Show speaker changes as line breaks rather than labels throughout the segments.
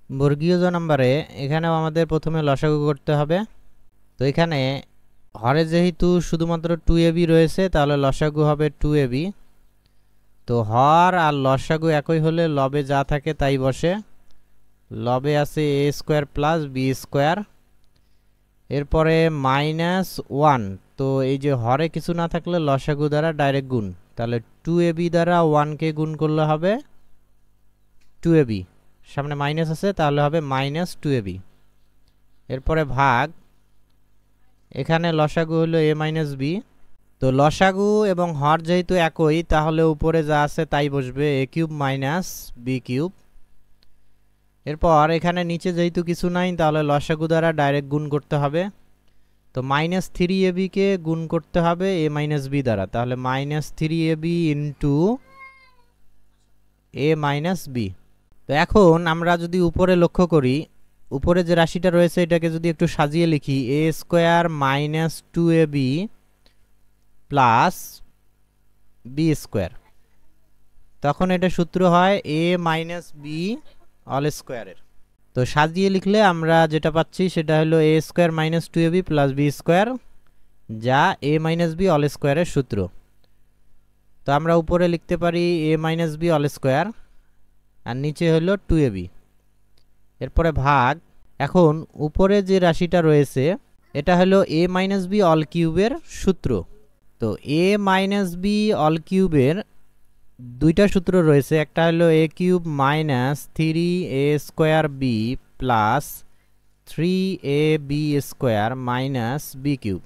বর্গীয় জ নাম্বারে এখানেও আমাদের প্রথমে লসাগু করতে হবে। তো এখানে হরে যেহেতু শুধুমাত্র 2ab রয়েছে, তাহলে লসাগু হবে 2ab। তো হর আর লসাগু একই হলে লবে যা থাকে তাই বসে। লবে আছে a square plus b square, এরপরে -1। তো এই যে হরে কিছু না থাকলে লসাগু দ্বারা ডাইরেক্ট গুণ, তাহলে 2ab দ্বারা 1কে গুণ করলে হবে 2ab, সামনে মাইনাস আছে তাহলে হবে -2ab। এরপরে ভাগ, এখানে লসাগু হলো a মাইনাস b। তো লসাগু এবং হর যেহেতু একই, তাহলে উপরে যা আছে তাই বসবে, a cube minus b cube. এরপর এখানে নিচে যেহেতু কিছু নাই, তাহলে লসাগু দ্বারা ডাইরেক্ট গুণ করতে হবে। তো -3ab কে গুণ করতে হবে a মাইনাস b দ্বারা, তাহলে -3ab into a minus b। তো এখন আমরা যদি উপরে লক্ষ্য করি, উপরে যে রাশিটা রয়েছে এটাকে যদি একটু সাজিয়ে লিখি, a square minus 2ab plus b square, তখন এটা সূত্র হয় a মাইনাস b অল স্কোয়ারের। তো সাজিয়ে লিখলে আমরা যেটা পাচ্ছি সেটা হলো a square minus 2ab plus b square, যা a মাইনাস b অল স্কোয়ারের সূত্র। তো আমরা উপরে লিখতে পারি a minus b all square, আর নিচে হলো 2ab। এরপরে ভাগ, এখন উপরে যে রাশিটা রয়েছে এটা হলো a মাইনাস b অল কিউবের সূত্র। তো a মাইনাস b অল কিউবের দুইটা সূত্র রয়েছে, একটা হলো a cube minus 3a square b plus 3ab square minus b cube.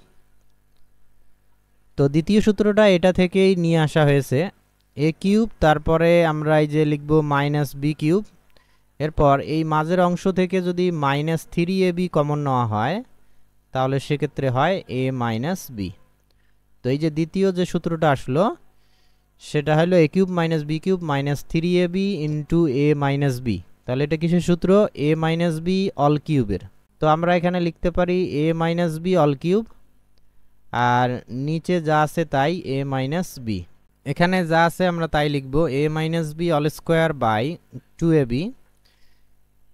তো দ্বিতীয় সূত্রটা এটা থেকেই নিয়ে আসা হয়েছে, a কিউব, তারপরে আমরা এই যে লিখব মাইনাস b কিউব। এরপর এই মাঝের অংশ থেকে যদি -3ab কমন নেওয়া হয়, তাহলে সেক্ষেত্রে হয় a মাইনাস b। তো এই যে দ্বিতীয় যে সূত্রটা আসলো সেটা হলো a cube minus b cube minus 3ab into a minus b। তাহলে এটা কিসের সূত্র? a মাইনাস b অল কিউবের। তো আমরা এখানে লিখতে পারি a minus b all cube, আর নিচে যা আছে তাই a মাইনাস b। এখানে যা আছে আমরা তাই লিখব, a minus b all square by 2ab।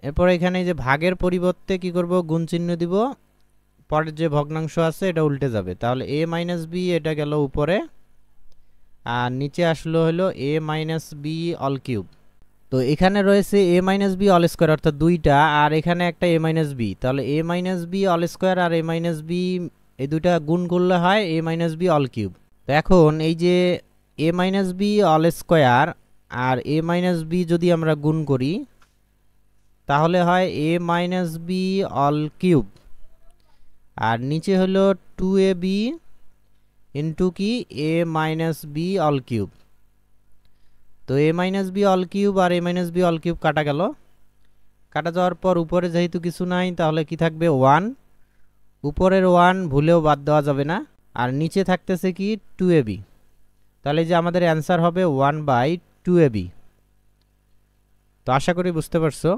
এরপর এখানে যে ভাগের পরিবর্তে কি করব, গুণ চিহ্ন দিব, পরের যে ভগ্নাংশ আছে এটা উল্টে যাবে, তাহলে a মাইনাস b এটা গেল উপরে, আর নিচে আসলো হলো a minus b all cube. তো এখানে রয়েছে a minus b all square অর্থাৎ দুইটা, আর এখানে একটা a মাইনাস b, তাহলে a minus b all square আর a মাইনাস b এই দুইটা গুণ করলে হয় a minus b all cube. তো এখন এই যে a minus b all square আর a মাইনাস b যদি আমরা গুণ করি, তাহলে হয় a minus b all cube, আর নিচে হলো 2ab ইন্টু কি a minus b all cube. তো a minus b all cube আর a minus b all cube কাটা গেল। কাটা যাওয়ার পর উপরে যেহেতু কিছু নাই, তাহলে কি থাকবে 1। উপরের 1 ভুলেও বাদ দেওয়া যাবে না, আর নিচে থাকতেছে কি 2ab। তাহলে যে আমাদের অ্যান্সার হবে 1/2ab। তো আশা করি বুঝতে পারছো।